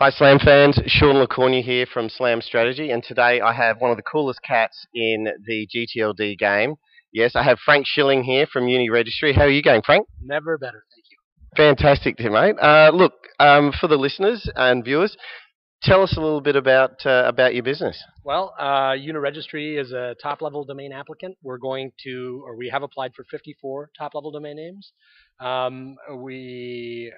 Hi Slam fans, Shaun Cornu here from Slam Strategy, and today I have one of the coolest cats in the gTLD game. Yes, I have Frank Shilling here from Uniregistry. How are you going, Frank? Never better, thank you. Fantastic, mate. Look, for the listeners and viewers, tell us a little bit about your business. Well, Uniregistry is a top-level domain applicant. We have applied for 54 top-level domain names. We're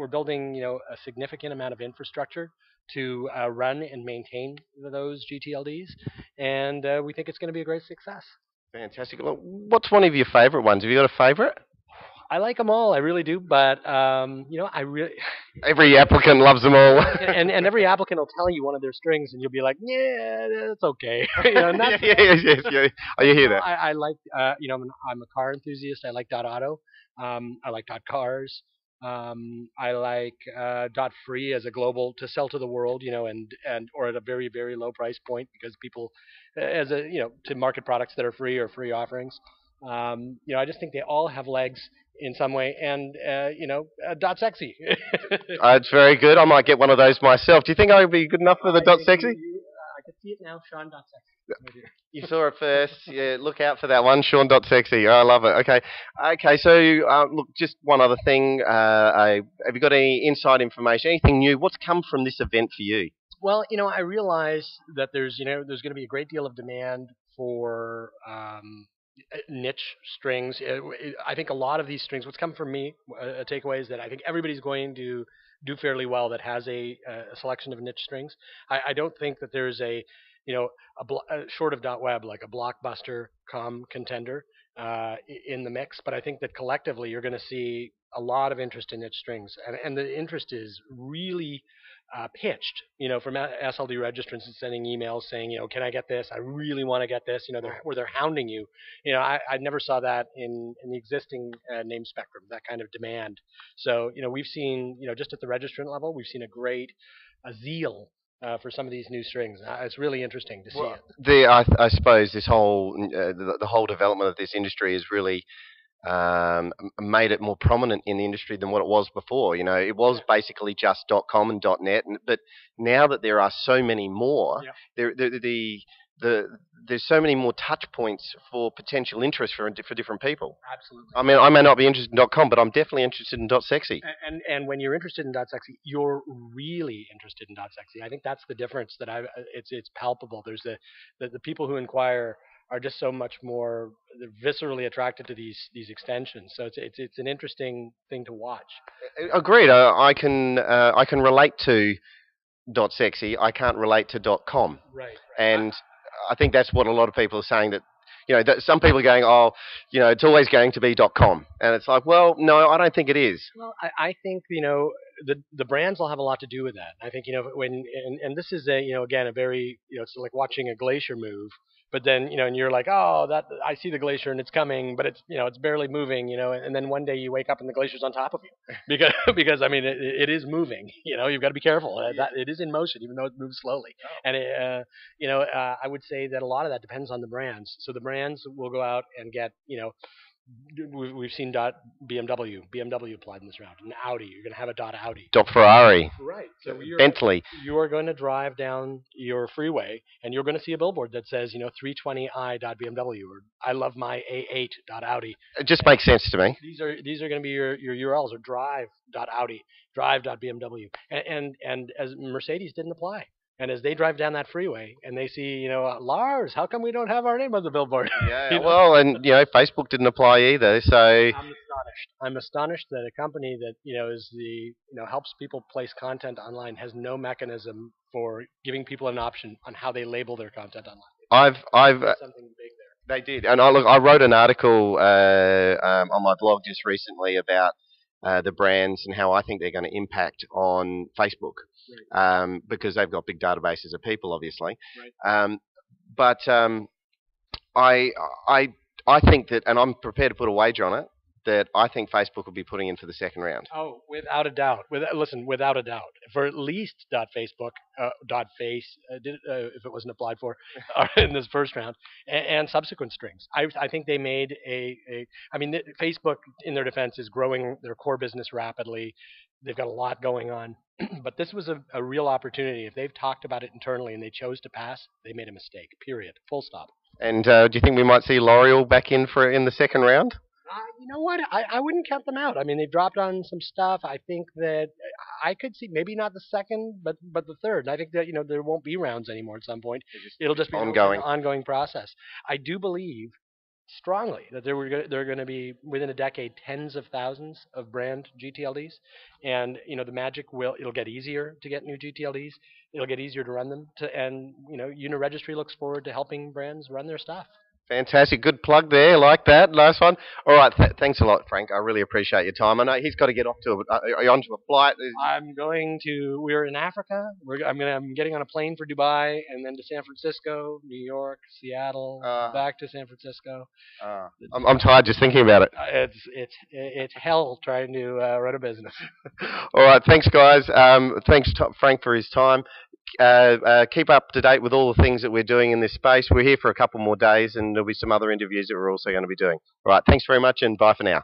building, a significant amount of infrastructure to run and maintain those gTLDs, and we think it's going to be a great success. Fantastic. Look, what's one of your favourite ones? Have you got a favourite? I like them all, I really do, but I really Every applicant loves them all. and every applicant will tell you one of their strings, and you'll be like, yeah, it's okay. Yes. Oh, you hear that? I like, I'm a car enthusiast. I like .auto. I like .cars. I like .free as a global to sell to the world, and or at a very, very low price point because people, to market products that are free or free offerings. I just think they all have legs in some way, and .sexy. It's very good. I might get one of those myself. Do you think I would be good enough for the .sexy? I can see it now, Shaun .sexy. You saw it first. Yeah, look out for that one, Shaun.sexy. I love it. Okay. So look, just one other thing. Have you got any inside information? Anything new? What's come from this event for you? Well, I realize that there's going to be a great deal of demand for niche strings. I think a lot of these strings, what's come from me, a takeaway is that I think everybody's going to do fairly well that has a selection of niche strings. I don't think that there's short of .web, like a blockbuster contender in the mix, but I think that collectively you're going to see a lot of interest in niche strings, and the interest is really pitched, from SLD registrants and sending emails saying, can I get this? I really want to get this. They're hounding you. I never saw that in the existing name spectrum, that kind of demand. So, we've seen, just at the registrant level, we've seen a zeal for some of these new strings. It's really interesting to see it. I suppose this whole the whole development of this industry has really made it more prominent in the industry than what it was before. It was basically just .com and .net, but now that there are so many more, there's so many more touch points for potential interest for different people. Absolutely. I mean, I may not be interested in .com, but I'm definitely interested in .sexy. And when you're interested in .sexy, you're really interested in .sexy. I think that's the difference. It's palpable. There's the people who inquire are just so much more viscerally attracted to these extensions. So it's an interesting thing to watch. Agreed. I can relate to .sexy. I can't relate to .com. Right. And I think that's what a lot of people are saying, that that some people are going, it's always going to be .com, and it's like, well, no, I don't think it is. Well, I think the brands will have a lot to do with that. I think and this is again a very it's like watching a glacier move. But then, and you're like, oh, that I see the glacier and it's coming, but it's, it's barely moving, and then one day you wake up and the glacier's on top of you because I mean, it is moving, you've got to be careful. That it is in motion, even though it moves slowly. And I would say that a lot of that depends on the brands. So the brands will go out and get, we've seen BMW. BMW applied in this round. An Audi. You're going to have a Audi. Ferrari. Right. So Bentley. You are going to drive down your freeway, and you're going to see a billboard that says, 320i.BMW or I love my A8.Audi. It just makes sense to me. These are going to be your URLs, or drive.Audi, drive.BMW, and as Mercedes didn't apply. And as they drive down that freeway and they see, Lars, how come we don't have our name on the billboard? Yeah, well, and, Facebook didn't apply either, so... I'm astonished that a company that, helps people place content online has no mechanism for giving people an option on how they label their content online. Something big there. They did. And I wrote an article on my blog just recently about the brands and how I think they're going to impact on Facebook, because they've got big databases of people, obviously. Right. But I think that, and I'm prepared to put a wager on it, that I think Facebook will be putting in for the second round. Oh, without a doubt. Without a doubt. For at least .Facebook, .face, if it wasn't applied for in this first round, and subsequent strings. I think they made Facebook, in their defense, is growing their core business rapidly. They've got a lot going on. But this was a real opportunity. If they've talked about it internally and they chose to pass, they made a mistake. Period. Full stop. And do you think we might see L'Oreal back in the second round? You know what? I wouldn't count them out. I mean, they've dropped on some stuff. I think that I could see maybe not the second, but the third. And I think that there won't be rounds anymore at some point. It'll just be Ongoing. an ongoing process. I do believe strongly that there are going to be within a decade tens of thousands of brand gTLDs, and the magic it'll get easier to get new gTLDs. It'll get easier to run them. And Uniregistry looks forward to helping brands run their stuff. Fantastic. Good plug there. Like that. Nice one. All right. Thanks a lot, Frank. I really appreciate your time. I know he's got to get off to onto a flight. We're in Africa. I'm getting on a plane for Dubai and then to San Francisco, New York, Seattle, back to San Francisco. I'm tired just thinking about it. It's hell trying to run a business. All right. Thanks, guys. Thanks, Frank, for his time. Keep up to date with all the things that we're doing in this space. We're here for a couple more days, and there'll be some other interviews that we're also going to be doing. All right, thanks very much, and bye for now.